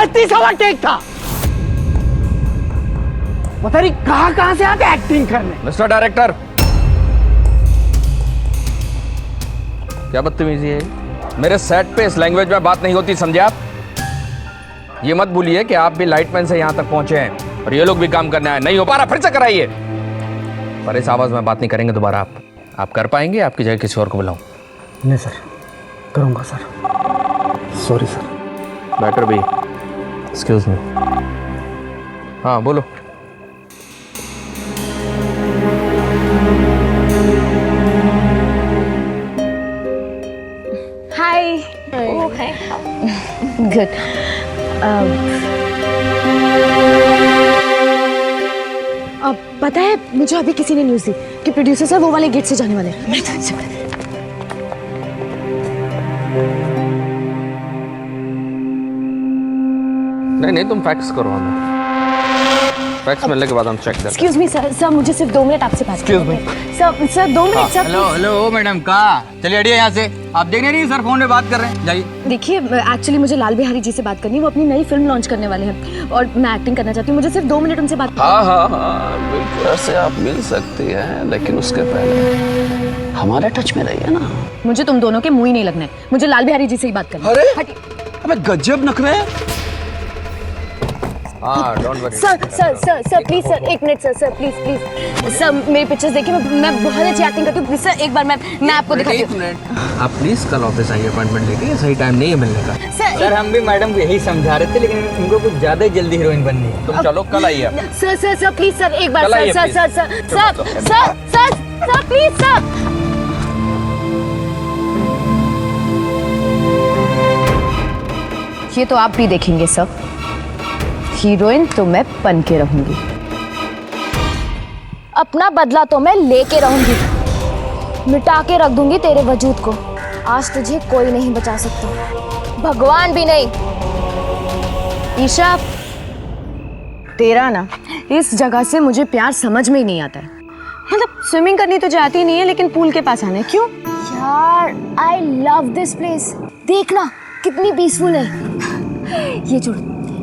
35वां take था। पता नहीं कहां से आके एक्टिंग करने। मिस्टर डायरेक्टर, क्या बदतमीजी है? मेरे सेट पे इस लैंग्वेज में बात नहीं होती, समझे आप? ये मत भूलिए कि आप भी लाइटमैन से यहां तक पहुंचे हैं और ये लोग भी काम करने आए। नहीं हो पा रहा, फिर से कराइए। पर इस आवाज में बात नहीं करेंगे दोबारा। आप कर पाएंगे? आपकी जगह किसी और को बुलाऊं? नहीं सर, करूंगा सर। Sorry sir. बेटर भी। Excuse me. हाँ बोलो। हाय। Oh, hi. गुड। अब पता है मुझे अभी किसी ने न्यूज़ दी कि प्रोड्यूसर सर वो वाले गेट से जाने वाले हैं। मैं तो इनसे नहीं, तुम फैक्स करो हमें। फैक्स मिलने के बाद हम चेक करें। एक्सक्यूज मी सर, मुझे सिर्फ 2 मिनट आपसे बात Excuse me. Sir 2 minute sir. Hello madam, कहाँ? चलिए हटिए यहाँ से। आप देखने नहीं सर फोन पे बात कर रहे हैं, जाइए। देखिए एक्चुअली मुझे लाल बिहारी जी से बात करनी है। वो अपनी नई फिल्म लॉन्च करने वाले हैं और मैं एक्टिंग करना चाहती हूँ। मुझे सिर्फ 2 मिनट उनसे बात हाँ, बिल्कुल से आप मिल सकती हैं, लेकिन उसके पहले हमारे टच में रहिए ना। मुझे तुम दोनों के मुंह ही नहीं लगना है। मुझे लाल बिहारी जी से ही बात करनी है। अरे हटिए। अबे गजब नखरे। हाँ, don't worry. Sir please sir, 1 minute sir please sir मेरी पिक्चर्स देखिए। मैं बहुत अच्छी एक्टिंग करती हूँ। प्लीज सर एक बार मैं आपको दिखाती हूँ। आप प्लीज कल ऑफिस आइए अपॉइंटमेंट लेके। सही टाइम नहीं है मिलने का। सर हम भी मैडम को यही समझा रहे थे, लेकिन उनको कुछ ज्यादा ही जल्दी हीरोइन बननी है। तुम चलो, कल आइए आप। सर प्लीज सर एक बार। कल आइए, सर प्लीज सर। ये तो आप भी देखेंगे सर। हीरोइन तो मैं बन के रहूंगी, अपना बदला तो मैं लेके रहूंगी, मिटा के रख दूंगी तेरे वजूद को। आज तुझे कोई नहीं बचा सकता, भगवान भी नहीं। ईशा, तेरा ना इस जगह से मुझे प्यार समझ में ही नहीं आता है। मतलब स्विमिंग करनी तो जाती नहीं है, लेकिन पूल के पास आना है क्यों? यार आई लव दिस प्लेस। देखना कितनी पीसफुल है। ये छोड़,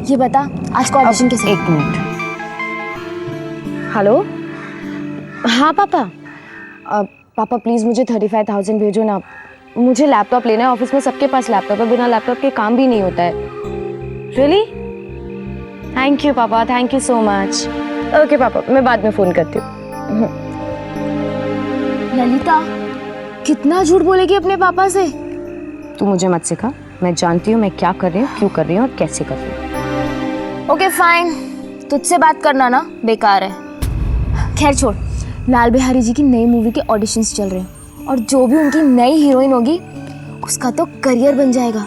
ये बता आज का ऑडिशन कैसे? 1 मिनट। हेलो, हाँ पापा। पापा प्लीज़ मुझे 35,000 भेजो ना। मुझे लैपटॉप लेना है। ऑफिस में सबके पास लैपटॉप है, बिना लैपटॉप के काम भी नहीं होता है। रियली? थैंक यू पापा, thank you so much. Okay पापा, मैं बाद में फ़ोन करती हूँ। ललिता कितना झूठ बोलेगी अपने पापा से? तू मुझे मत सिखा, मैं जानती हूँ मैं क्या कर रही हूँ, क्यों कर रही हूँ और कैसे कर रही हूँ। ओके फाइन, तुझसे बात करना ना बेकार है। खैर छोड़, लाल बिहारी जी की नई मूवी के ऑडिशंस चल रहे हैं और जो भी उनकी नई हीरोइन होगी उसका तो करियर बन जाएगा।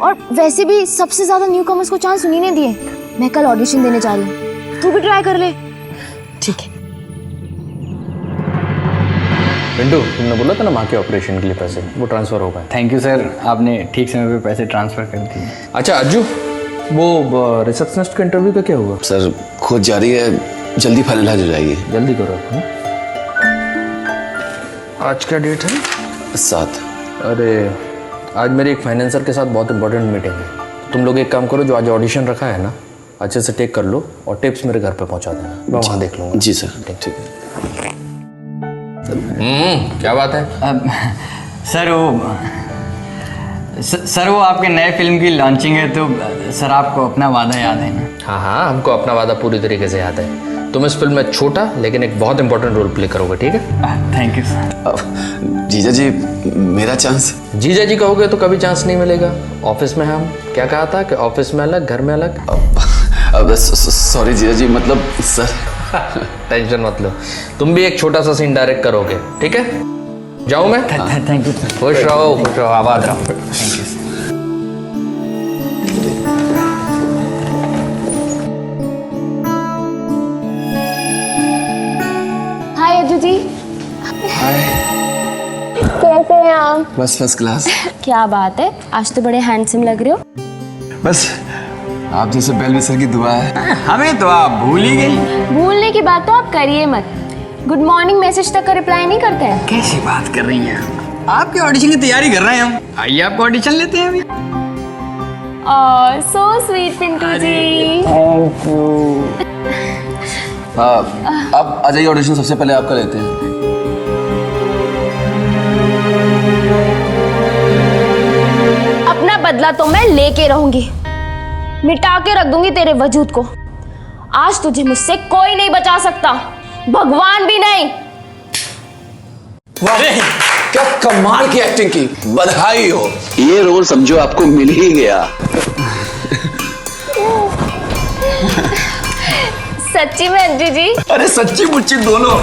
और वैसे भी सबसे ज़्यादा न्यू कमर्स को चांस उन्हीं ने दिए। मैं कल ऑडिशन देने जा रही हूँ, तू भी ट्राई कर ले। ठीक है। पिंटू, तुमने बोला था ना माँ के ऑपरेशन के लिए पैसे, वो ट्रांसफर हो गए। थैंक यू सर, आपने ठीक समय पे पैसे ट्रांसफर कर दिए। अच्छा अज्जू, वो रिसेप्शनिस्ट का इंटरव्यू का क्या हुआ? सर खोज जारी है, जल्दी फाइनलाइज हो जाएगी। जल्दी करो। आज क्या डेट है? 7। अरे आज मेरी एक फाइनेंसर के साथ बहुत इंपॉर्टेंट मीटिंग है। तुम लोग एक काम करो, जो आज ऑडिशन रखा है ना, अच्छे से टेक कर लो और टिप्स मेरे घर पे पहुंचा देना, मैं वहाँ देख लूँगा। जी सर, ठीक है। क्या बात है? सर वो आपके नए फिल्म की लॉन्चिंग है, तो सर आपको अपना वादा याद है ना? हाँ, हमको अपना वादा पूरी तरीके से याद है। तुम इस फिल्म में छोटा लेकिन एक बहुत इंपॉर्टेंट रोल प्ले करोगे, ठीक है? Thank you sir. जीजा जी मेरा चांस? जीजा जी कहोगे तो कभी चांस नहीं मिलेगा। ऑफिस में हम क्या कहा था कि ऑफिस में अलग, घर में अलग। सॉरी जीजा जी, मतलब सर। टेंशन मत लो, तुम भी एक छोटा सा सीन डायरेक्ट करोगे, ठीक है? जाऊँ मैं? Thank you sir. खुश रहो, आबाद रहो। Thank you sir. Hi Ajju ji. कैसे हैं आप? बस फर्स्ट क्लास। क्या बात है, आज तो बड़े हैंडसम लग रहे हो। बस आप जैसे बेल सर की दुआ है। हमें तो आप भूल ही गई। भूलने की बात तो आप करिए मत। गुड मॉर्निंग मैसेज तक का रिप्लाई नहीं करते हैं। कैसी बात कर रही हैं? आपके ऑडिशन की तैयारी कर रहे हैं हम। आइए आपको ऑडिशन लेते हैं अभी। So sweet Pintu ji. हाँ, अब आ जाइए, ऑडिशन सबसे पहले आपका लेते हैं। अपना बदला तो मैं लेके रहूंगी, मिटा के रख दूंगी तेरे वजूद को। आज तुझे मुझसे कोई नहीं बचा सकता, भगवान भी नहीं। क्या कमाल की एक्टिंग की, बधाई हो। ये रोल समझो आपको मिल ही गया। सच्ची में अंजू जी? अरे सच्ची मुच्ची दोनों।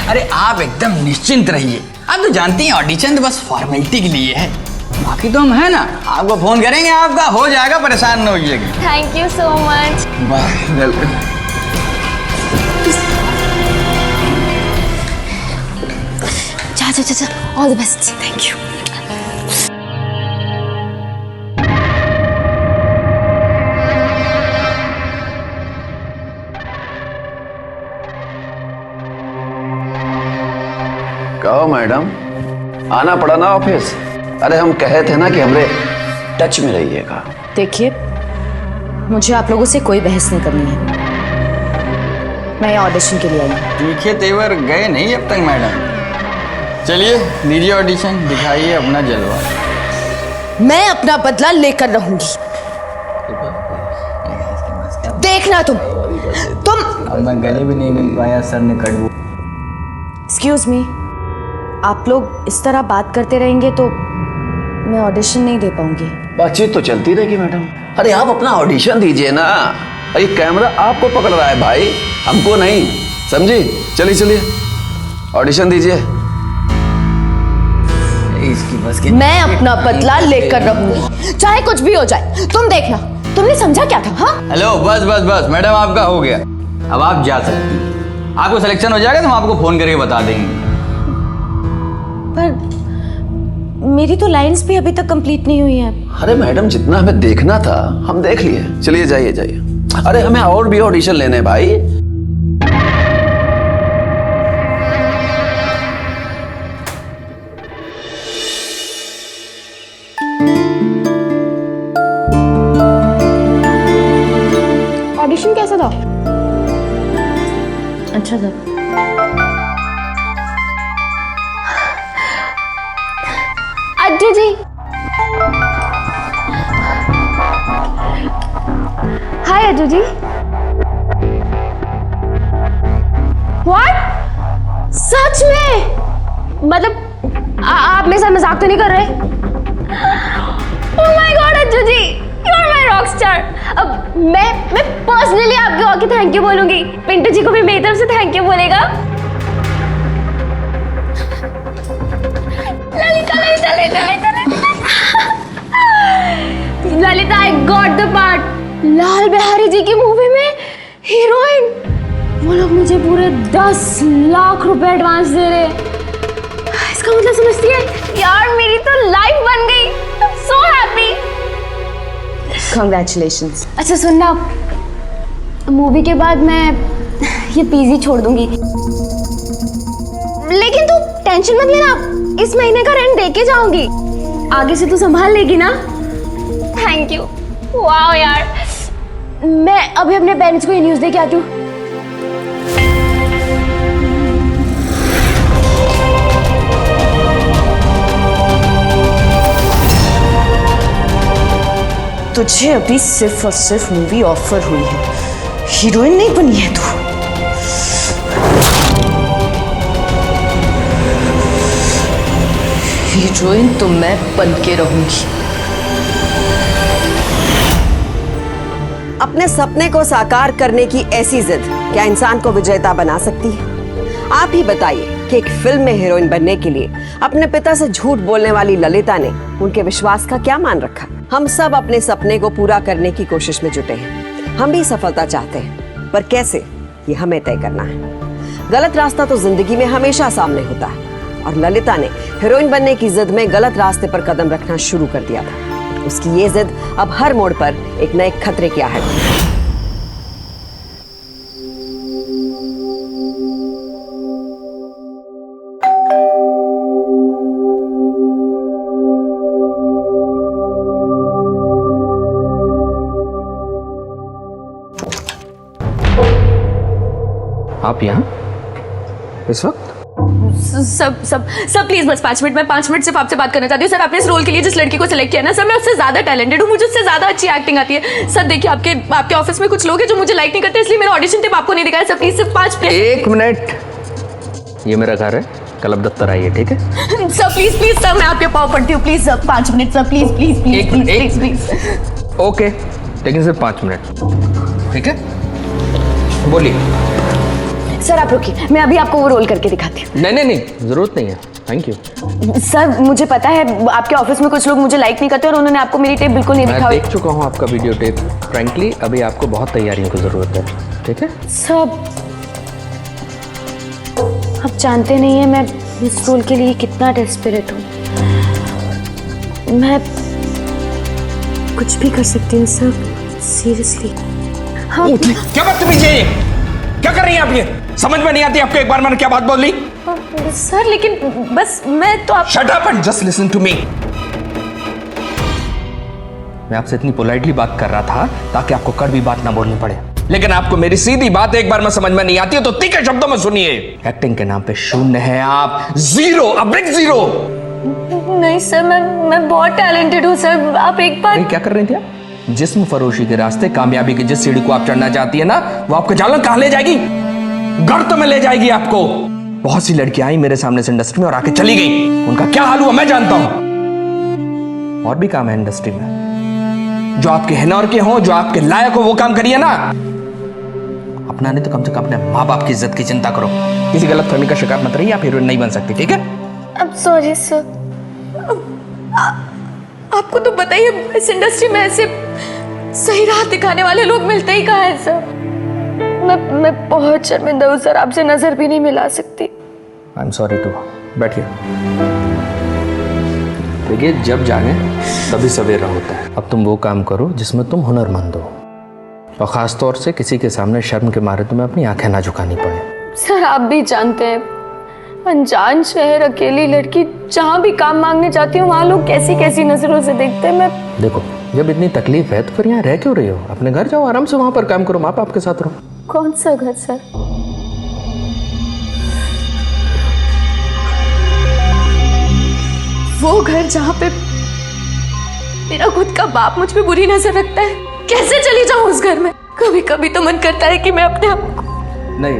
अरे आप एकदम निश्चिंत रहिए, आप तो जानती हैं ऑडिशन तो बस फॉर्मेलिटी के लिए है, बाकी तो हम है ना, आपको फोन करेंगे, आपका हो जाएगा, परेशान न होइएगा। Thank you so much. Welcome. जा all the best. Thank you. कहो मैडम, आना पड़ा ना ऑफिस। अरे हम कहे थे ना कि हमरे टच में रहिएगा। देखिए, मुझे आप लोगों से कोई बहस नहीं करनी है, मैं ऑडिशन के लिए आई हूँ। तीखे तेवर गए नहीं अब तक मैडम। चलिए दीजिए ऑडिशन, दिखाइए अपना जलवा। मैं अपना बदला लेकर रहूंगी, देखना तुम। अब मैं गले भी नहीं मिल पाया, सर ने कट। एक्सक्यूज मी, आप लोग इस तरह बात करते रहेंगे तो मैं ऑडिशन नहीं दे पाऊंगी। बातचीत तो चलती रहेगी मैडम। अरे आप अपना ऑडिशन दीजिए ना, ये कैमरा आपको पकड़ रहा है भाई, हमको नहीं, समझी? चलिए चलिए ऑडिशन दीजिए। इसकी बस की। मैं अपना बदला लेकर रहूंगी, चाहे कुछ भी हो जाए। तुम देखना, तुमने समझा क्या था? हाँ, हेलो, बस बस बस मैडम, आपका हो गया, अब आप जा सकती हैं। आपको सिलेक्शन हो जाएगा तो हम आपको फोन करके बता देंगे। पर मेरी तो लाइंस भी अभी तक कंप्लीट नहीं हुई है। अरे मैडम, जितना हमें देखना था हम देख लिए। चलिए जाइए जाइए। अरे हमें और भी ऑडिशन लेने हैं भाई। ऑडिशन कैसा था? अच्छा था। अज्जू जी, हाय अज्जू जी। व्हाट? सच में? मतलब आप मेरे साथ मजाक तो नहीं कर रहे? Oh my god Ajju ji, you are my rock star. अब मैं पर्सनली आपके आके थैंक यू बोलूंगी। पिंटू जी को भी मेरी तरफ से थैंक यू बोलेगा। Lalita, I got the part. Lal Bihari ji की मूवी में हीरोइन। वो लोग मुझे पूरे 10 लाख रुपए एडवांस दे रहे। इसका मतलब समझती है यार, मेरी तो लाइफ बन गई। I am so happy. Congratulations. अच्छा सुनना, मूवी के बाद मैं ये पीजी छोड़ दूंगी, लेकिन तू टेंशन मत लेना, इस महीने का रेंट दे के जाऊंगी। आगे से तू संभाल लेगी ना? Thank you. वाह यार, मैं अभी अपने पेरेंट्स को ये न्यूज़ दे के आती हूँ। तुझे अभी सिर्फ और सिर्फ मूवी ऑफर हुई है, हीरोइन नहीं बनी है तू। हीरोइन तो मैं बन के रहूंगी। अपने सपने को साकार करने की ऐसी जिद क्या इंसान को विजेता बना सकती है? आप ही बताइए कि एक फिल्म में हीरोइन बनने के लिए अपने पिता से झूठ बोलने वाली ललिता ने उनके विश्वास का क्या मान रखा? हम सब अपने सपने को पूरा करने की कोशिश में जुटे हैं। हम भी सफलता चाहते हैं, पर कैसे, ये हमें तय करना है। गलत रास्ता तो जिंदगी में हमेशा सामने होता है, और ललिता ने हीरोइन बनने की जिद में गलत रास्ते पर कदम रखना शुरू कर दिया था। उसकी ये जिद अब हर मोड़ पर एक नए खतरे की आहट है। आप यहाँ इस वक्त? सब प्लीज बस 5 मिनट, मैं 5 मिनट सिर्फ आपसे बात करना चाहती हूँ सर। आपने इस रोल के लिए जिस लड़की को सिलेक्ट किया ना सर, मैं उससे ज्यादा टैलेंटेड हूँ, मुझे उससे ज्यादा अच्छी एक्टिंग आती है सर। देखिए आपके ऑफिस में कुछ लोग हैं जो मुझे लाइक नहीं करते, इसलिए मेरा ऑडिशन टेप आपको नहीं दिखाया सर। प्लीज सिर्फ 5 मिनट। 1 मिनट, ये मेरा घर है, क्लब दफ्तर आइए, ठीक है? सर प्लीज सर, मैं आपके पाँव पड़ती हूँ, please sir 5 minute sir, please please please please please. Okay, लेकिन सिर्फ 5 मिनट, ठीक है? बोलिए। सर आप रुकिए, मैं अभी आपको वो रोल करके दिखाती हूँ। नहीं, जरूरत नहीं है, थैंक यू। सर मुझे पता है आपके ऑफिस में कुछ लोग मुझे लाइक नहीं करते और उन्होंने आपको मेरी टेप बिल्कुल नहीं मैं दिखाई। देख चुका हूँ आपका वीडियो टेप। फ्रैंकली अभी आपको बहुत तैयारियों की जरूरत है, ठीक है? सब आप जानते नहीं है मैं इस रोल के लिए कितना डेस्परेट हूँ। मैं कुछ भी कर सकती हूँ सर, सीरियसली। हाँ क्या बदतमीजी है ये? क्या कर रही हैं आप ये? समझ में नहीं आती आपको? एक बार मैंने क्या बात बोल ली? सर लेकिन बस मैं तो आप shut up and just listen to me. मैं आपसे इतनी पोलाइटली बात कर रहा था ताकि आपको कड़वी बात ना बोलनी पड़े, लेकिन आपको मेरी सीधी बात एक बार में समझ में नहीं आती है तो तीखे शब्दों में सुनिए। एक्टिंग के नाम पे शून्य है आप, जीरो, अ बिग जीरो। नहीं सर, मैं बहुत टैलेंटेड हूँ सर। आप एक बार क्या कर रही थी आप? जिस्म फरोशी के रास्ते कामयाबी की जिस सीढ़ी को आप चढ़ना चाहती है ना, वो आपको जालन कहां ले जाएगी? गर्त में ले जाएगी आपको। बहुत सी लड़कियां आई मेरे सामने से इंडस्ट्री में और आके चली गई, उनका क्या हाल हुआ मैं जानता हूं। और भी काम है इंडस्ट्री में, जो आपके हिनौर के हो, जो आपके लायक हो, वो काम करिए ना। अपना नहीं तो कम से कम अपने माँ बाप की इज्जत की चिंता करो। किसी गलत फहमी का शिकार मत रहिए, आप हीरोइन नहीं बन सकती, ठीक है? I'm sorry sir. आपको तो बताइए इस इंडस्ट्री में ऐसे सही राह दिखाने वाले लोग मिलते ही कहाँ हैं सर। मैं बहुत शर्मिंदा हूँ सर, आपसे नजर भी नहीं मिला सकती। I am sorry too. बैठिए। देखिए जब जागे तभी सवेरा होता है। अब तुम वो काम करो जिसमें तुम हुनरमंद हो, और खास तौर से किसी के सामने शर्म के मारे तुम्हें अपनी आंखें ना झुकानी पड़े। सर आप भी जानते हैं, अनजान शहर, अकेली लड़की, जहाँ भी काम मांगने जाती हूँ वहाँ लोग कैसी कैसी नजरों से देखते हैं। मैं देखो जब इतनी तकलीफ है तो फिर यहाँ रह क्यों रही हो? अपने घर जाओ, आराम से वहां पर काम करो, माँ बाप के साथ रहो। कौन सा घर सर? वो घर जहाँ पे मेरा खुद का बाप मुझ पे बुरी नजर रखता है। कैसे चली जाऊं उस घर में? कभी कभी तो मन करता है कि मैं अपने आप को नहीं,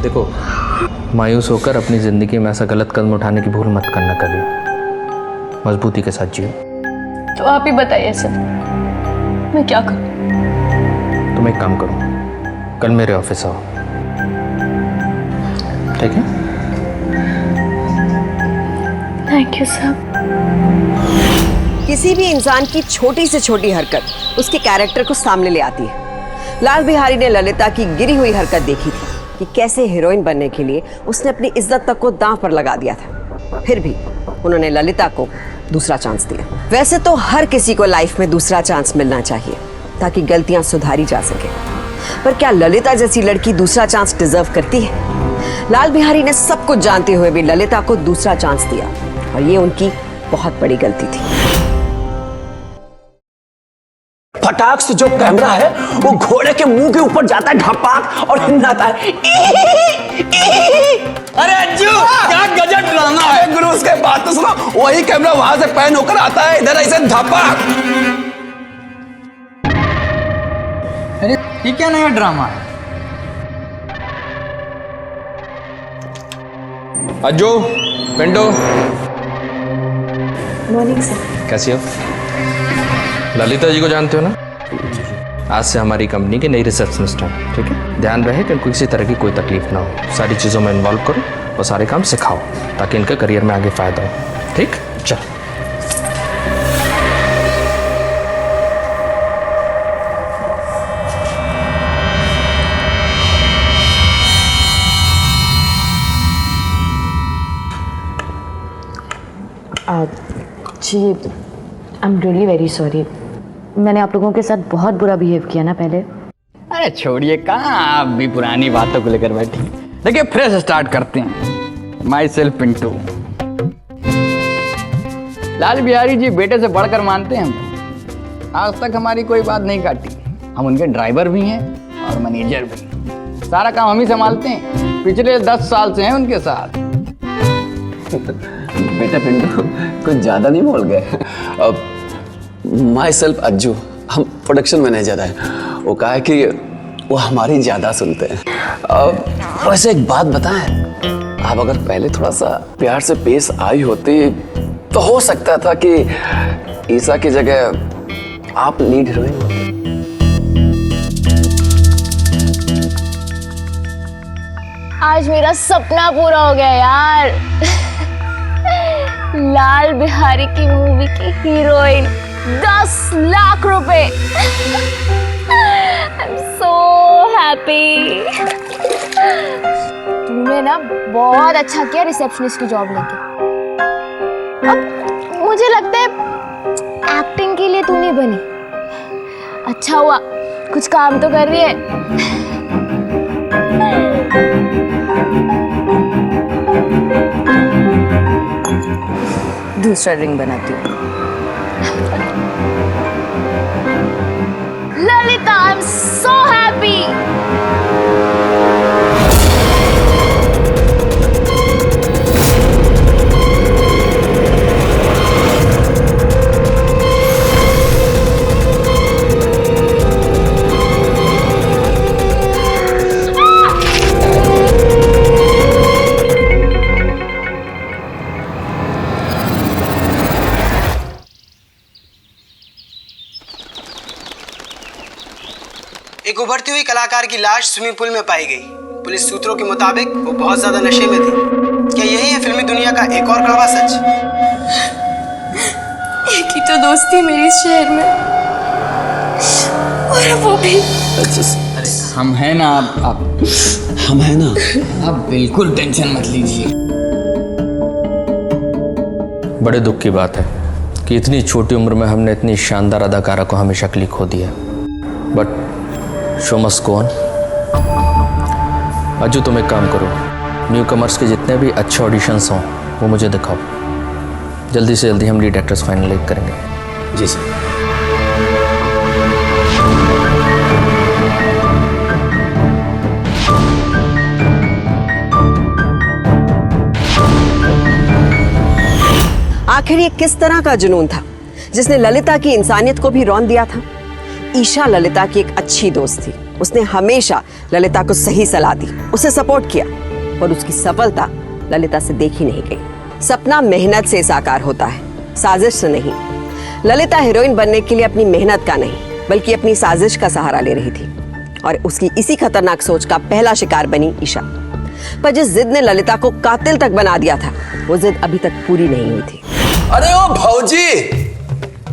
देखो मायूस होकर अपनी जिंदगी में ऐसा गलत कदम उठाने की भूल मत करना कभी। मजबूती के साथ जियो। तो आप ही बताइए सर, मैं क्या करूं? तुम एक काम करो, कल मेरे ऑफिस आओ, ठीक है? Thank you sir. किसी भी इंसान की छोटी से छोटी हरकत उसके कैरेक्टर को सामने ले आती है। लाल बिहारी ने ललिता की गिरी हुई हरकत देखी थी कि कैसे हीरोइन बनने के लिए उसने अपनी इज्जत तक को दांव पर लगा दिया था। फिर भी उन्होंने ललिता को दूसरा चांस दिया। वैसे तो हर किसी को लाइफ में दूसरा चांस मिलना चाहिए ताकि गलतियां सुधारी जा सके, पर क्या ललिता जैसी लड़की दूसरा चांस डिजर्व करती है? लाल बिहारी ने सब कुछ जानते हुए भी ललिता को दूसरा चांस दिया और ये उनकी बहुत बड़ी गलती थी। फटाक से जो कैमरा है वो घोड़े के मुंह के ऊपर जाता है ढपाक और हिलाता है। अरे अज्जू क्या गजब ड्रामा है गुरु, उसके बात तो सुनो। वही कैमरा वहां से पैन होकर आता है इधर ऐसे धपाक। अरे ये क्या नया ड्रामा है? Ajju, Pintu, morning sir. कैसी हो? ललिता जी को जानते हो ना? आज से हमारी कंपनी के नई रिसेप्शनिस्ट हैं, ठीक है? ध्यान रहे कि इनको किसी तरह की कोई तकलीफ ना हो। सारी चीज़ों में इन्वॉल्व करो और सारे काम सिखाओ ताकि इनके करियर में आगे फायदा हो, ठीक? चल। जी I am really very sorry. मैंने आप लोगों के साथ बहुत बुरा बिहेव किया ना पहले। अरे छोड़िए, कहाँ आप भी पुरानी बातों को लेकर बैठी। देखिए फ्रेश स्टार्ट करते हैं। Myself Pintu. लाल बिहारी जी बेटे से बढ़कर मानते हैं हमको। आज तक हमारी कोई बात नहीं काटी। हम उनके ड्राइवर भी हैं और मैनेजर भी। सारा काम हम ही संभालते हैं, पिछले 10 साल से हैं उनके साथ। बेटा पिंटू कुछ ज्यादा नहीं बोल गए। माई सेल्फ अज्जू, हम प्रोडक्शन मैनेजर हैं। वो कहा है कि वो हमारी ज्यादा सुनते हैं। वैसे एक बात बताएं, आप अगर पहले थोड़ा सा प्यार से पेश आई होती तो हो सकता था कि ईसा की जगह आप लीड हीरोइन होते। आज मेरा सपना पूरा हो गया यार। लाल बिहारी की मूवी की हीरोइन, 10 लाख रुपए। I am so happy. तूने ना बहुत अच्छा किया रिसेप्शनिस्ट की जॉब लेके। अब मुझे लगता है एक्टिंग के लिए तू नहीं बनी। अच्छा हुआ कुछ काम तो कर रही है। दूसरा रिंग बनाती हूँ। Lalita, I am so happy. एक उभरती हुई कलाकार की लाश स्विमिंग पूल में पाई गई। पुलिस सूत्रों के मुताबिक वो बहुत ज्यादा नशे में थी। क्या यही है फिल्मी दुनिया का एक और कड़वा सच? एक ही तो दोस्त थी मेरी इस शहर में, और अब वो भी। अरे हम हैं ना, आप हम हैं ना। आप बिल्कुल टेंशन मत लीजिए। बड़े दुख की बात है कि इतनी छोटी उम्र में हमने इतनी शानदार अदाकारा को हमेशा के लिए खो दिया। But show must go on. Ajju तुम एक काम करो, न्यू कमर्स के जितने भी अच्छे ऑडिशंस हों वो मुझे दिखाओ। जल्दी से जल्दी हम लीड एक्टर्स फाइनलाइज करेंगे। जी सर। आखिर ये किस तरह का जुनून था जिसने ललिता की इंसानियत को भी रौंद दिया था? ईशा ललिता की एक अच्छी दोस्त थी। उसने हमेशा ललिता को सही सलाह दी, उसे सपोर्ट किया, और उसकी सफलता ललिता से देखी नहीं गई। सपना मेहनत से साकार होता है, साजिश से नहीं। ललिता हीरोइन बनने के लिए अपनी मेहनत का नहीं बल्कि अपनी साजिश का सहारा ले रही थी, और उसकी इसी खतरनाक सोच का पहला शिकार बनी ईशा। पर जिस जिद ने ललिता को कातिल तक बना दिया था, वो जिद अभी तक पूरी नहीं हुई थी। अरे ओ भौजी,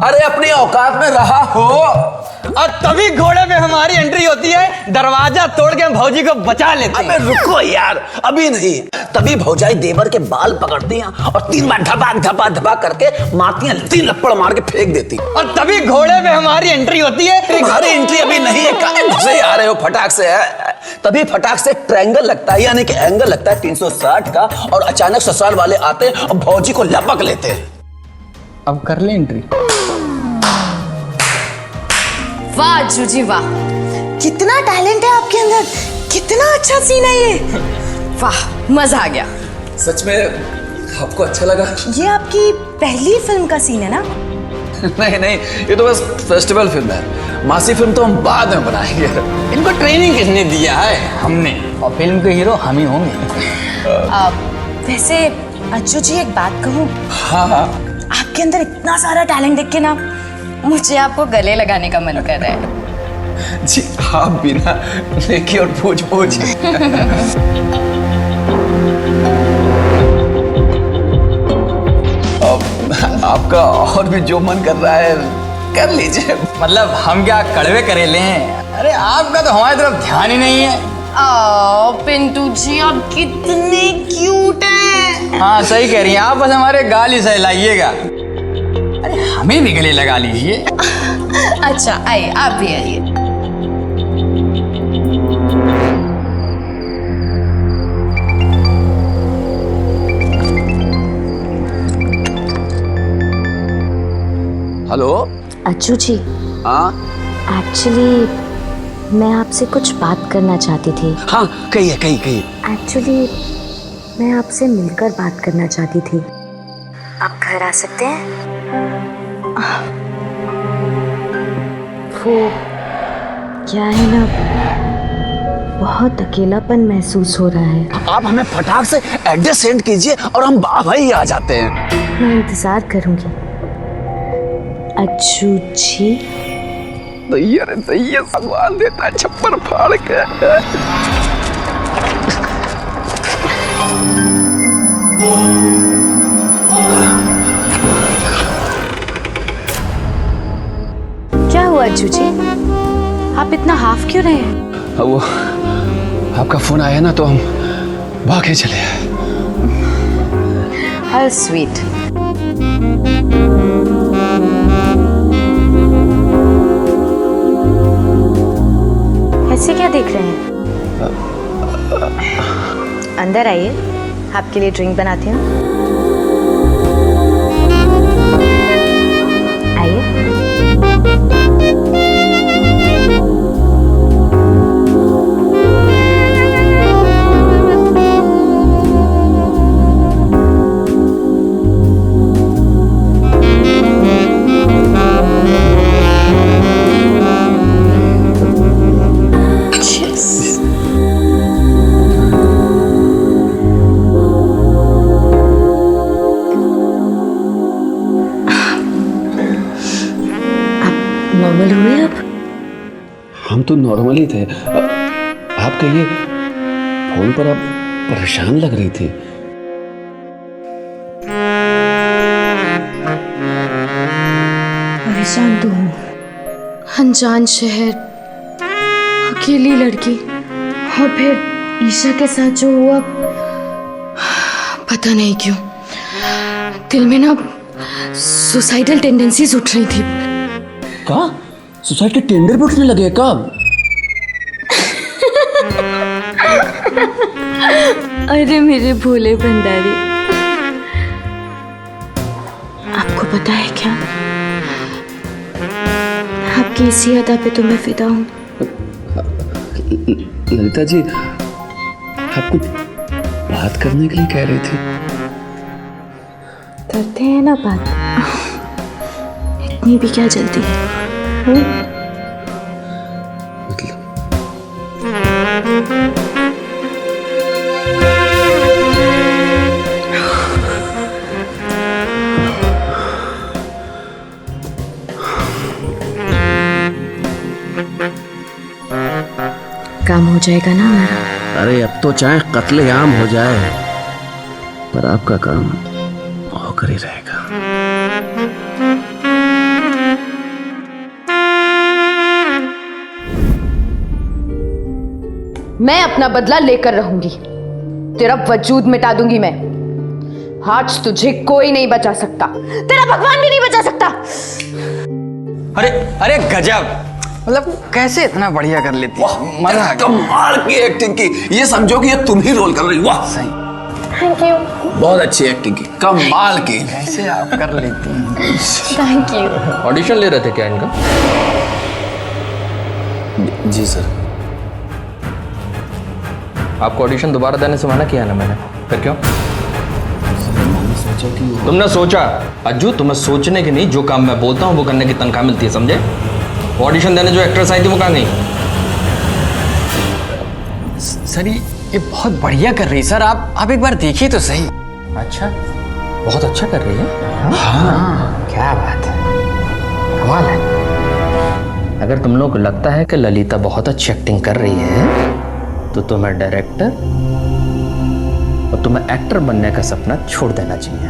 अरे अपनी औकात में रहा हो। और तभी घोड़े पे हमारी एंट्री होती है, दरवाजा तोड़ के हम भौजी को बचा लेते हैं। अबे रुको यार, अभी नहीं। तभी भौजाई देवर के बाल पकड़ती हैं और 3 बार धपा धपा धपा करके मारती हैं, 3 लप्पड़ मार के फेंक देती। और तभी घोड़े पे हमारी एंट्री होती है। तुम्हारी एंट्री अभी नहीं है, कहां घुसे आ रहे हो फटाक से है? तभी फटाक से ट्रायंगल लगता है, यानी कि एंगल लगता है 360 का, और अचानक ससुराल वाले आते हैं और भौजी को लपक लेते हैं। अब कर ले एंट्री। वाह अज्जू जी वाह, कितना टैलेंट है आपके अंदर, कितना अच्छा सीन है ये। वाह, मजा आ गया। सच में आपको अच्छा लगा? ये आपकी पहली फिल्म का सीन है ना? नहीं नहीं, ये तो बस फेस्टिवल फिल्म है। मासी फिल्म तो हम बाद में बनाएंगे। इनको ट्रेनिंग किसने दिया है? हमने। और फिल्म के हीरो हम ही होंगे। वैसे अज्जू जी एक बात कहूँ? हाँ हाँ। आपके अंदर इतना सारा टैलेंट देख के ना मुझे आपको गले लगाने का मन कर रहा है। जी आप बिना लेके और पूछ पूछ। आपका और भी जो मन कर रहा है कर लीजिए। मतलब हम क्या कड़वे करेले हैं? अरे आपका तो हमारी तरफ ध्यान ही नहीं है। पिंटू जी आप कितने क्यूट हैं। हाँ सही कह रही हैं आप, बस हमारे गाल ही सहलाइएगा। अरे हमें भी गले लगा लीजिए। अच्छा आइए, आप भी आइए। हेलो अज्जू जी, हाँ एक्चुअली मैं आपसे कुछ बात करना चाहती थी। हाँ कहिए कहिए कहिए। एक्चुअली मैं आपसे मिलकर बात करना चाहती थी। आप घर आ सकते हैं? वो क्या है ना, बहुत अकेलापन महसूस हो रहा है। आप हमें फटाक से एड्रेस सेंड कीजिए और हम वहीं आ जाते हैं। मैं इंतजार करूंगी। अज्जू जी। सही सवाल देता है छप्पर फाड़ के। क्या हुआ अज्जू जी, आप इतना हाफ क्यों रहे हैं? वो आपका फोन आया ना तो हम भागे चले आए। How sweet. ऐसे क्या देख रहे हैं? अंदर आइए, आपके लिए ड्रिंक बनाती हूँ। आइए। नॉर्मल हुए अब? हम तो नॉर्मल ही थे। आप कहिए, फोन पर आप परेशान लग रही थी। परेशान तो हूँ। अनजान शहर, अकेली लड़की, और फिर ईशा के साथ जो हुआ, पता नहीं क्यों दिल में ना सुसाइडल टेंडेंसीज उठ रही थी। कहा? सुसाइड के टेंडर पे उठने लगे कब? अरे मेरे भोले भंडारी, आपको पता है क्या, आपकी इसी अदा पे तो मैं फिदा हूँ। ललिता जी, आप कुछ बात करने के लिए कह रही थी। करते हैं ना बात, इतनी भी क्या जल्दी है? काम हो जाएगा ना हमारा? अरे अब तो चाहे कत्लेआम हो जाए, पर आपका काम होकर ही रहेगा। मैं अपना बदला लेकर रहूंगी, तेरा वजूद मिटा दूंगी मैं। आज तुझे कोई नहीं बचा सकता, तेरा भगवान भी नहीं बचा सकता। अरे अरे गजब, मतलब कैसे इतना बढ़िया कर लेती है, मजा आ गया। कमाल की एक्टिंग की, ये समझो कि ये तुम ही रोल कर रही हो। वाह सही, थैंक यू। बहुत अच्छी एक्टिंग की, कमाल की। कैसे आप कर लेती हैं। Thank you. ऑडिशन ले रहे थे क्या इनका? जी सर। आपको ऑडिशन दोबारा देने से मना किया ना मैंने, फिर क्यों? तुमने सोचा? अज्जू, तुम्हें सोचने की नहीं, जो काम मैं बोलता हूँ वो करने की तनख्वाह मिलती है, समझे? ऑडिशन देने जो एक्ट्रेस आई थी वो कहाँ गई? सर ये बहुत बढ़िया कर रही सर, आप एक बार देखिए तो सही। अच्छा, बहुत अच्छा कर रही है। हाँ क्या बात है, कमाल है। अगर तुम लोग को लगता है कि ललिता बहुत अच्छी एक्टिंग कर रही है तो तुम्हें डायरेक्टर और तुम्हें एक्टर बनने का सपना छोड़ देना चाहिए।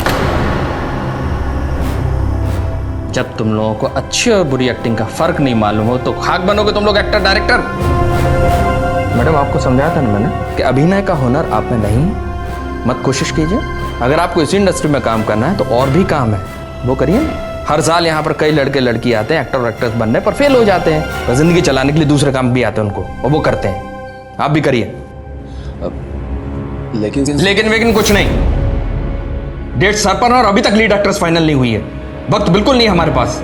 जब तुम लोगों को अच्छी और बुरी एक्टिंग का फर्क नहीं मालूम हो तो खाक बनोगे तुम लोग एक्टर डायरेक्टर। मैडम, आपको समझाया था ना मैंने कि अभिनय का हुनर आप में नहीं है, मत कोशिश कीजिए। अगर आपको इसी इंडस्ट्री में काम करना है तो और भी काम है, वो करिए ना। हर साल यहाँ पर कई लड़के लड़की आते हैं एक्टर और एक्ट्रेस बनने पर फेल हो जाते हैं, तो जिंदगी चलाने के लिए दूसरे काम भी आते हैं उनको, और वो करते हैं। आप भी करिए। लेकिन कुछ नहीं। डेट सर पर और अभी तक लीड एक्ट्रेस फाइनल नहीं हुई है, वक्त बिल्कुल नहीं है हमारे पास।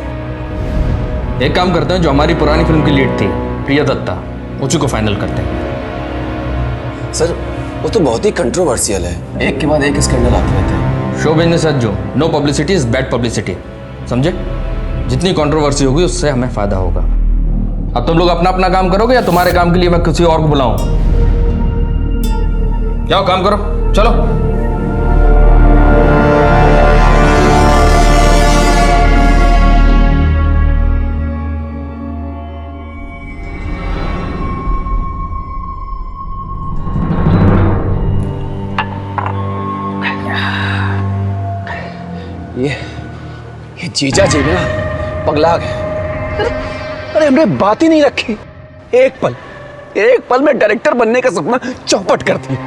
एक काम करते हैं, जो हमारी पुरानी फिल्म की लीड थी प्रिया दत्ता, उसी को फाइनल करते हैं। सर वो तो बहुत ही कंट्रोवर्शियल है, एक के बाद एक स्कैंडल आते रहते हैं। शो बिजनेस जो no publicity is bad publicity, समझे? जितनी कंट्रोवर्सी होगी उससे हमें फायदा होगा। अब तुम लोग अपना अपना काम करोगे या तुम्हारे काम के लिए मैं किसी और को बुलाऊं? जाओ काम करो, चलो। ये जीजा जी ना पगला गए। अरे हमने बात ही नहीं रखी। एक पल में डायरेक्टर बनने का सपना चौपट कर दिया।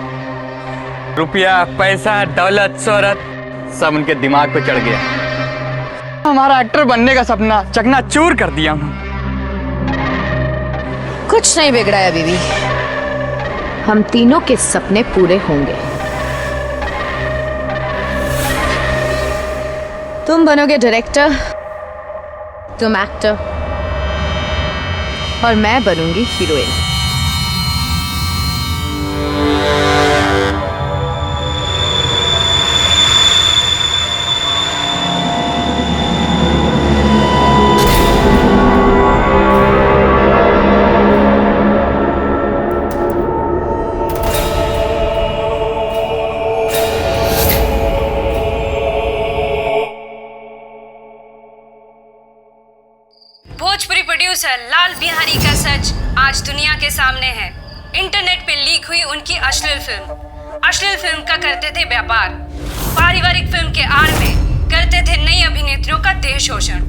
रुपया, पैसा, दौलत, शोहरत सब उनके दिमाग पे चढ़ गया। हमारा एक्टर बनने का सपना चकनाचूर कर दिया उन्होंने। कुछ नहीं बिगड़ा है बीवी, हम तीनों के सपने पूरे होंगे। तुम बनोगे डायरेक्टर, तुम एक्टर और मैं बनूंगी हीरोइन। भोजपुरी प्रोड्यूसर लाल बिहारी का सच आज दुनिया के सामने है। इंटरनेट पे लीक हुई उनकी अश्लील फिल्म का करते थे व्यापार। पारिवारिक फिल्म के आड़ में करते थे नई अभिनेत्रियों का देह शोषण।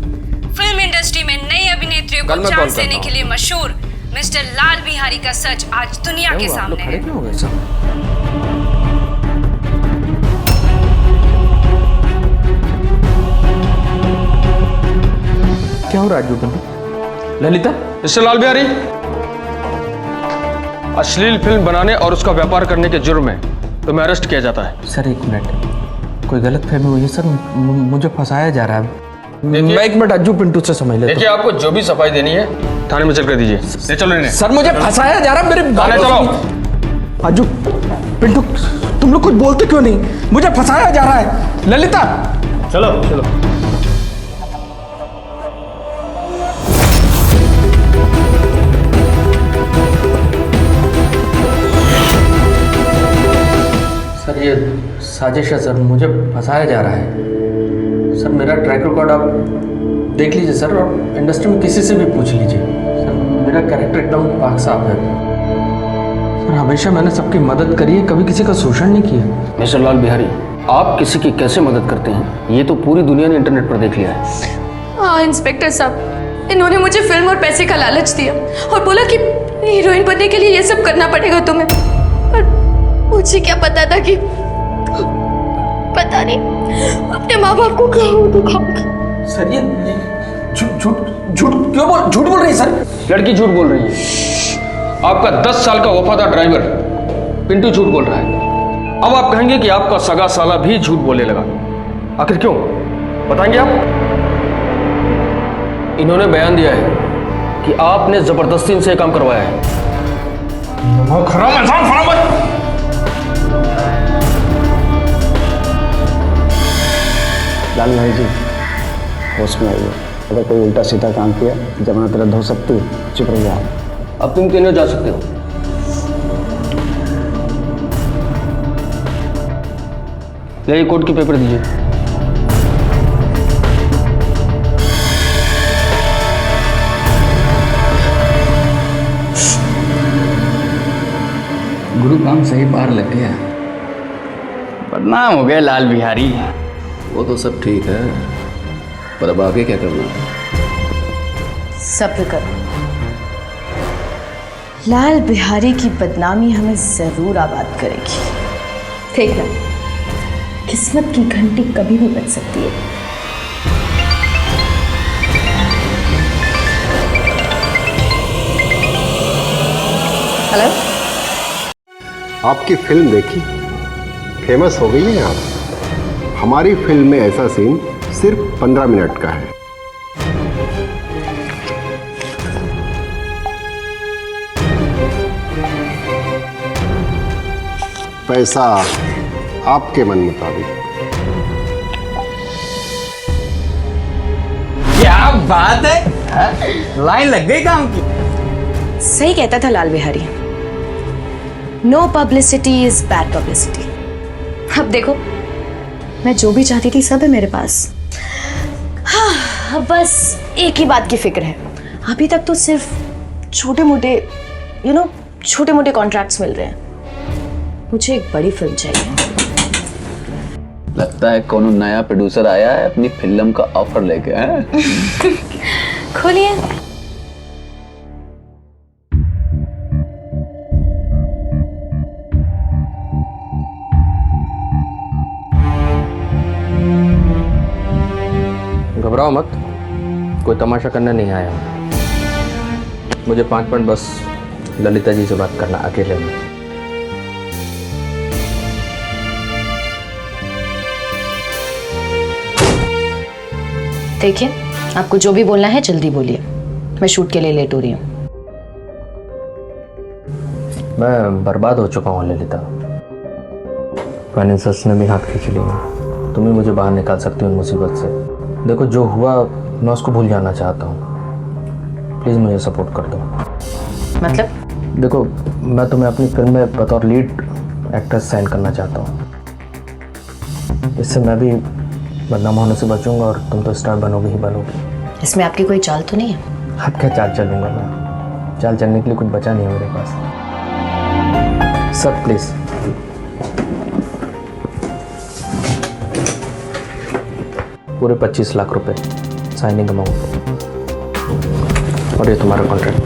फिल्म इंडस्ट्री में नई अभिनेत्रियों को चांस देने के लिए मशहूर मिस्टर लाल बिहारी का सच आज दुनिया के सामने है। क्या हो रहा है? ललिता, मिस्टर लाल बिहारी, अश्लील फिल्म बनाने और उसका व्यापार करने के जुर्म में तुम्हें अरेस्ट किया जाता है। सर एक मिनट, कोई गलत फहमी हुई है सर, मुझे फंसाया जा रहा है। मैं एक मिनट अज्जू पिंटू से समझ लेता। देखिए, आपको जो भी सफाई देनी है थाने में चल कर दीजिए। ले चलो इन्हें। सर मुझे फंसाया जा रहा है, मेरे थाने चलो। अज्जू पिंटू, तुम लोग कुछ बोलते क्यों नहीं? मुझे फंसाया जा रहा है। ललिता चलो चलो। सर ये साजिश है सर, मुझे फंसाया जा रहा है सर। मेरा ट्रैक रिकॉर्ड आप देख लीजिए सर, और इंडस्ट्री में किसी से भी पूछ लीजिए सर, मेरा कैरेक्टर एकदम पाक साफ है सर। हमेशा मैंने सबकी मदद करी है, कभी किसी का शोषण नहीं किया। मिस्टर लाल बिहारी, आप किसी की कैसे मदद करते हैं ये तो पूरी दुनिया ने इंटरनेट पर देख लिया है। हाँ इंस्पेक्टर साहब, इन्होंने मुझे फिल्म और पैसे का लालच दिया और बोला कि हीरोइन बनने के लिए ये सब करना पड़ेगा तुम्हें। पर मुझे क्या पता था कि पता नहीं अपने माँ बाप को कहाँ दुखाऊंगा। सर ये झूठ बोल रही है सर। लड़की झूठ बोल रही है। आपका 10 साल का वफादार ड्राइवर पिंटू झूठ बोल रहा है। अब आप कहेंगे कि आपका सगा साला भी झूठ बोलने लगा। आखिर क्यों बताएंगे आप? इन्होंने बयान दिया है कि आपने जबरदस्ती इनसे काम करवाया है। लाल भाई जी होश में आइए। अगर कोई उल्टा सीधा काम किया जमानत रद्द हो सकती है, चुप रहिए आप। अब तुम तीनों जा सकते हो। ये कोर्ट के पेपर दीजिए। गुरु काम सही पार लग गया, बदनाम हो गए लाल बिहारी। वो तो सब ठीक है, पर अब आगे क्या करना है? सब्र करो, लाल बिहारी की बदनामी हमें जरूर आबाद करेगी। देखना, किस्मत की घंटी कभी भी बज सकती है। हेलो, आपकी फिल्म देखी, फेमस हो गई है आप। हमारी फिल्म में ऐसा सीन सिर्फ 15 मिनट का है। पैसा आपके मन मुताबिक। क्या बात है, लाइन लग गई काम की। सही कहता था Lal Bihari, no publicity is bad publicity. अब देखो, मैं जो भी चाहती थी सब है मेरे पास। हाँ, अब बस एक ही बात की फिक्र है। अभी तक तो सिर्फ छोटे मोटे छोटे मोटे कॉन्ट्रैक्ट्स मिल रहे हैं। मुझे एक बड़ी फिल्म चाहिए। लगता है कोनो नया प्रोड्यूसर आया है अपनी फिल्म का ऑफर लेके। हैं? खोलिए। घबराओ मत, कोई तमाशा करने नहीं आया हूं। मुझे 5 मिनट बस ललिता जी से बात करना अकेले में। देखिए, आपको जो भी बोलना है जल्दी बोलिए, मैं शूट के लिए लेट हो रही हूँ। मैं बर्बाद हो चुका हूँ ललिता, फाइनेंसर्स ने भी हाथ खींच लिए। तुम ही मुझे बाहर निकाल सकती हो उन मुसीबत से। देखो, जो हुआ मैं उसको भूल जाना चाहता हूँ, प्लीज़ मुझे सपोर्ट कर दो। मतलब? देखो, मैं तुम्हें अपनी फिल्म में बतौर लीड एक्ट्रेस साइन करना चाहता हूँ। इससे मैं भी बदनाम होने से बचूंगा और तुम तो स्टार बनोगे ही बनोगे। इसमें आपकी कोई चाल तो नहीं है? अब क्या चाल चलूंगा मैं? चाल चलने के लिए कुछ बचा नहीं है मेरे पास। Sir please. पूरे 25 लाख रुपए साइनिंग अमाउंट, और ये तुम्हारा कॉन्ट्रैक्ट।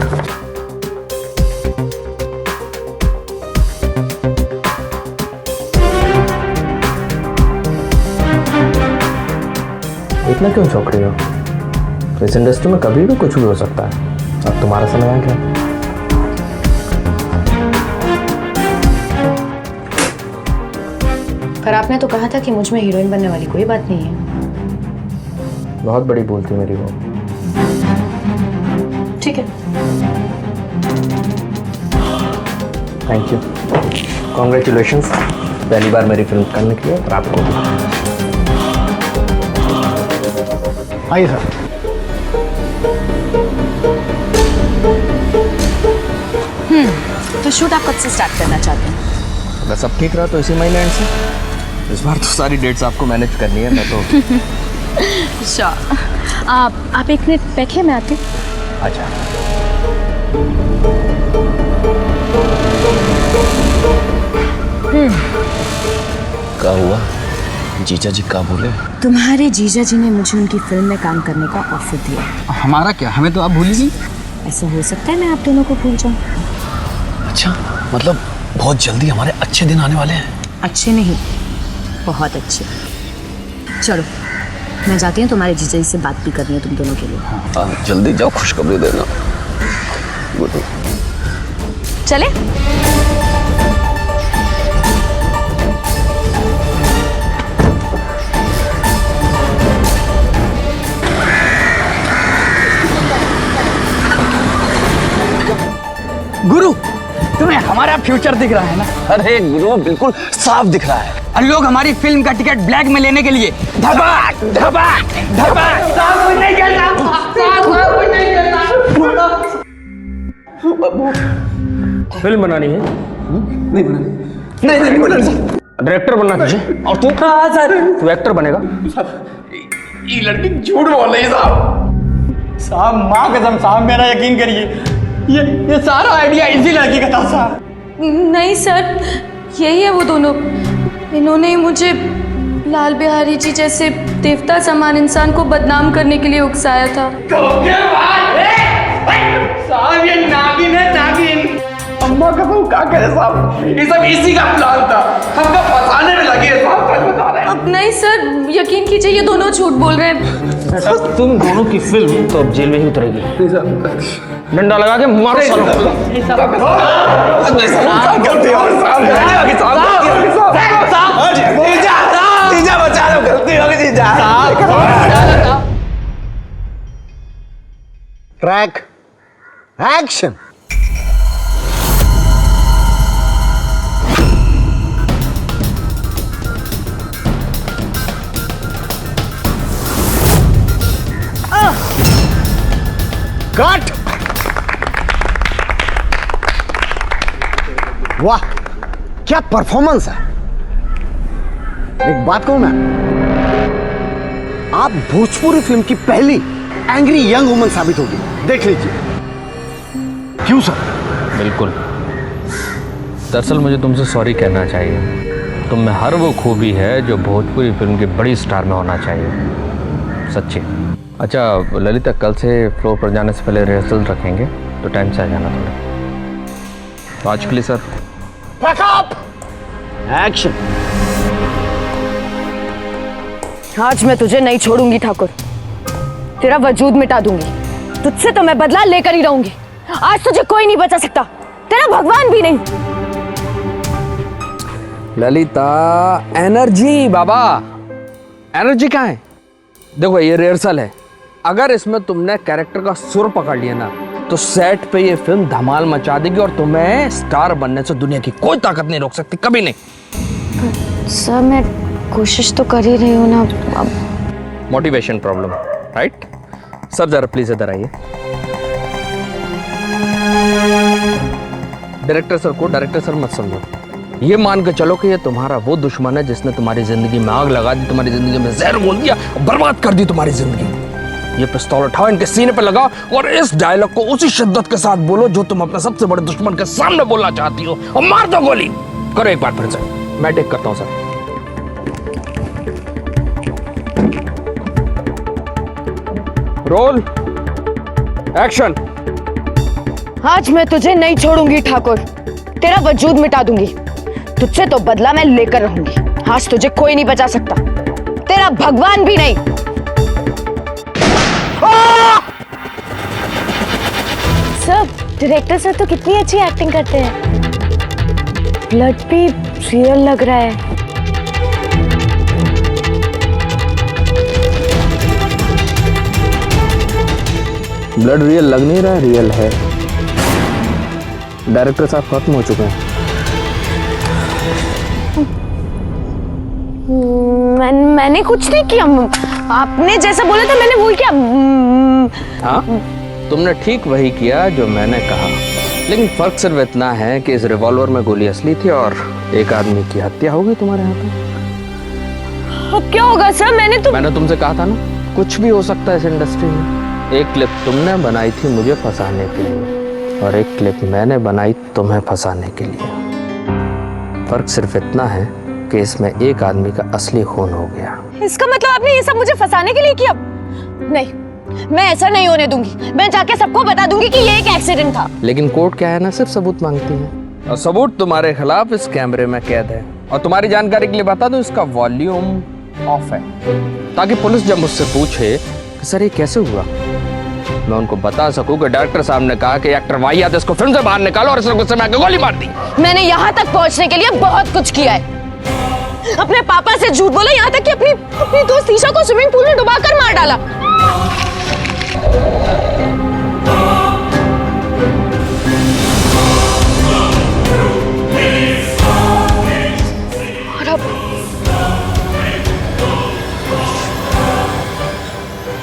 इतना क्यों चौंक रही हो? इस इंडस्ट्री में कभी भी कुछ भी हो सकता है। अब तुम्हारा समय आ गया। पर आपने तो कहा था कि मुझ में हीरोइन बनने वाली कोई बात नहीं है। बहुत बड़ी भूल थी मेरी वो। ठीक है, थैंक यू, कॉन्ग्रेचुलेशंस पहली बार मेरी फिल्म करने के लिए, और आपको भी। आइए सर। तो शूट आप कब से स्टार्ट करना चाहते हैं? अगर सब ठीक रहा तो इसी महीने एंड से। इस बार तो सारी डेट्स आपको मैनेज करनी है, मैं तो। अच्छा, आप एक मिनट बैठिए, मैं आती हूँ। अच्छा, क्या हुआ? जीजा जी क्या बोले? तुम्हारे जीजा जी ने मुझे उनकी फिल्म में काम करने का ऑफर दिया। हमारा क्या, हमें तो आप भूल ही गई। ऐसा हो सकता है मैं आप दोनों को भूल जाऊं। अच्छा, मतलब बहुत जल्दी हमारे अच्छे दिन आने वाले हैं। अच्छे नहीं, बहुत अच्छे। चलो मैं जाती हूँ, तुम्हारे जीजा जी से बात भी करनी है तुम दोनों के लिए। हाँ, जल्दी जाओ, खुशखबरी देना। गुड। चले? गुरु, तुम्हें हमारा फ्यूचर दिख रहा है ना? अरे गुरु, बिल्कुल साफ दिख रहा है। और लोग हमारी फिल्म का टिकट ब्लैक में लेने के लिए धबाक धबाक धबाक। सब कुछ नहीं करना, सब कुछ नहीं करना। फिल्म बनानी है? नहीं बनानी, नहीं बनानी। डायरेक्टर बनना तुझे? और तू? हाँ सर। तू एक्टर बनेगा? ये लड़की झूठ बोल रही है साहब। साहब माँ कसम साहब, मेरा यकीन करिए, ये सारा आइडिया इसी लड़की का था साहब। नहीं सर, यही है वो दोनों। इन्होंने ही मुझे लाल बिहारी जी जैसे देवता समान इंसान को बदनाम करने के लिए उकसाया था। साहब ये नागिन है, नागिन। अम्मा कसम क्या करे साहब, ये सब इसी का प्लान था। हमको फंसाने में लगे हैं साहब, सच बता रहे हैं। अब नहीं सर, यकीन कीजिए ये दोनों झूठ बोल रहे हैं। तुम दोनों की फिल्म तो अब जेल में ही उतरेगी। डंडा लगा के मारो सालों को। Track action. कट। वाह, क्या परफॉर्मेंस है। एक बात कहूं मैं, आप भोजपुरी फिल्म की पहली एंग्री यंग वुमन साबित होगी, देख लीजिए। क्यों सर? बिल्कुल। दरअसल मुझे तुमसे सॉरी कहना चाहिए। तुम में हर वो खूबी है जो भोजपुरी फिल्म की बड़ी स्टार में होना चाहिए, सच्ची। अच्छा ललिता, कल से फ्लोर पर जाने से पहले रिहर्सल रखेंगे, तो टाइम से आ जाना थोड़ा। तो आज के लिए सर एक्शन। आज मैं तुझे नहीं छोड़ूंगी ठाकुर, तेरा वजूद मिटा दूंगी। तुझसे तो मैं बदला लेकर ही रहूंगी। आज तुझे कोई नहीं बचा सकता, तेरा भगवान भी नहीं। ललिता, एनर्जी बाबा, एनर्जी कहाँ है? देखो ये रिहर्सल है, अगर इसमें तुमने कैरेक्टर का सुर पकड़ लिया ना तो सेट पे ये फिल्म धमाल मचा देगी और तुम्हें स्टार बनने से दुनिया की कोई ताकत नहीं रोक सकती, कभी नहीं। सर मैं कोशिश तो कर ही रही हूँ ना। अब मोटिवेशन प्रॉब्लम, राइट? सर जरा प्लीज इधर आइए। डायरेक्टर सर को डायरेक्टर सर मत समझो, ये मान के चलो कि ये तुम्हारा वो दुश्मन है जिसने तुम्हारी जिंदगी में आग लगा दी, तुम्हारी जिंदगी में जहर घोल दिया और बर्बाद कर दी तुम्हारी जिंदगी। ये पिस्तौल उठाओ, इनके सीने पे लगाओ और इस डायलॉग को उसी शिद्दत के साथ बोलो जो तुम अपने सबसे बड़े दुश्मन के सामने बोलना चाहती हो, और मार दो गोली। करो एक बार फिर से, मैं टेक करता हूं सर। Role, action. आज मैं तुझे नहीं छोड़ूंगी ठाकुर, तेरा वजूद मिटा दूंगी। तुझसे तो बदला मैं लेकर रहूंगी। आज तुझे कोई नहीं बचा सकता, तेरा भगवान भी नहीं। सर, डायरेक्टर सर तो कितनी अच्छी एक्टिंग करते हैं, ब्लड भी रियल लग रहा है। ब्लड रियल लग नहीं रहा, रियल है। डायरेक्टर साहब खत्म हो चुके हैं। मैंने कुछ नहीं किया, आपने जैसा बोला था मैंने वही किया। हाँ, तुमने ठीक वही किया जो मैंने कहा, लेकिन फर्क सिर्फ इतना है कि इस रिवॉल्वर में गोली असली थी और एक आदमी की हत्या हो गई तुम्हारे हाथों। अब क्या होगा सर? मैंने तुमसे कहा था ना, कुछ भी हो सकता है इस इंडस्ट्री में। एक क्लिप तुमने बनाई थी मुझे फंसाने के लिए और एक क्लिप मैंने बनाई तुम्हें फंसाने के लिए। फर्क सिर्फ इतना है कि इसमें एक आदमी का असली खून हो गया। इसका मतलब आपने ये सब मुझे फंसाने के लिए किया? नहीं, मैं ऐसा नहीं होने दूंगी। मैं जाके सबको बता दूंगी कि ये एक एक्सीडेंट था। लेकिन कोर्ट क्या है ना, सिर्फ सबूत मांगती है, और सबूत तुम्हारे खिलाफ इस कैमरे में कैद है। और तुम्हारी जानकारी के लिए बता दूं, इसका वॉल्यूम ऑफ है, ताकि पुलिस जब मुझसे पूछे कि सर ये कैसे हुआ, मैं उनको बता सकूं कि डायरेक्टर साहब ने कहा कि एक्टर वाहियात, इसको फिल्म से बाहर निकालो, और इसने गुस्से में आके गोली मार दी। मैंने यहाँ तक पहुँचने के लिए बहुत कुछ किया है। अपने पापा से झूठ बोला, यहाँ तक कि अपनी दोस्त ईशा को स्विमिंग पूल में डुबाकर मार डाला। और अब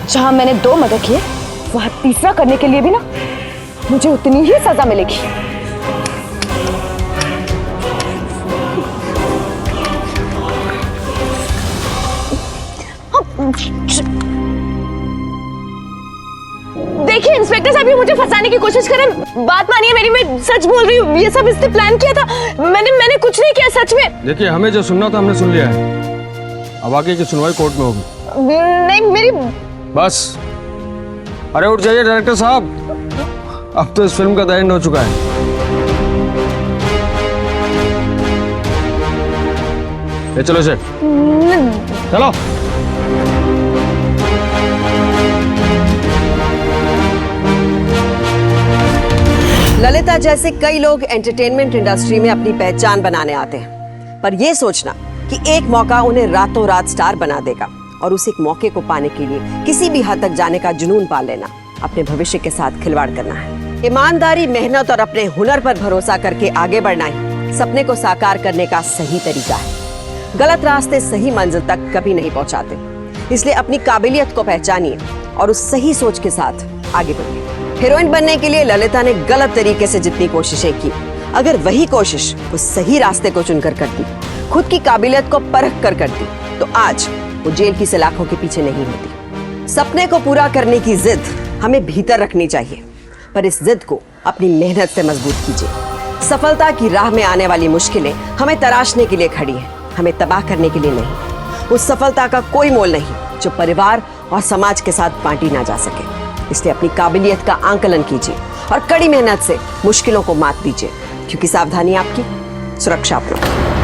जहां मैंने 2 मर्डर किए, वहां तीसरा करने के लिए भी ना मुझे उतनी ही सजा मिलेगी। देखिए इंस्पेक्टर साहब, ये मुझे फंसाने की कोशिश करें, बात मानिए मेरी, मैं सच बोल रही हूँ। ये सब इसने प्लान किया था, मैंने कुछ नहीं किया, सच में। देखिए, हमें जो सुनना था हमने सुन लिया है, अब आगे की सुनवाई कोर्ट में होगी। नहीं मेरी बस। अरे उठ जाइए डायरेक्टर साहब, अब तो इस फिल्म का द एंड हो चुका है। ये चलो इसे, चलो। ललिता जैसे कई लोग एंटरटेनमेंट इंडस्ट्री में अपनी पहचान बनाने आते हैं, पर यह सोचना कि एक मौका उन्हें रातों रात स्टार बना देगा और उस एक मौके को पाने के लिए किसी भी हद तक जाने का जुनून पा लेना, अपने भविष्य के साथ खिलवाड़ करना है। ईमानदारी, मेहनत और अपने हुनर पर भरोसा करके आगे बढ़ना ही सपने को साकार करने का सही तरीका है। गलत रास्ते सही मंजिल तक कभी नहीं पहुंचाते, इसलिए अपनी काबिलियत को पहचानिए और उस सही सोच के साथ आगे बढ़िए। हीरोइन बनने के लिए ललिता ने गलत तरीके से जितनी कोशिशें की, अगर वही कोशिश वो सही रास्ते को चुनकर करती, खुद की काबिलियत को परख कर करती, तो आज वो जेल की सलाखों के पीछे नहीं होती। सपने को पूरा करने की जिद हमें भीतर रखनी चाहिए, पर इस जिद को अपनी मेहनत से मजबूत कीजिए। सफलता की राह में आने वाली मुश्किलें हमें तराशने के लिए खड़ी हैं, हमें तबाह करने के लिए नहीं। उस सफलता का कोई मोल नहीं जो परिवार और समाज के साथ बांटी ना जा सके। इसलिए अपनी काबिलियत का आंकलन कीजिए और कड़ी मेहनत से मुश्किलों को मात दीजिए, क्योंकि सावधानी आपकी, सुरक्षा अपनी।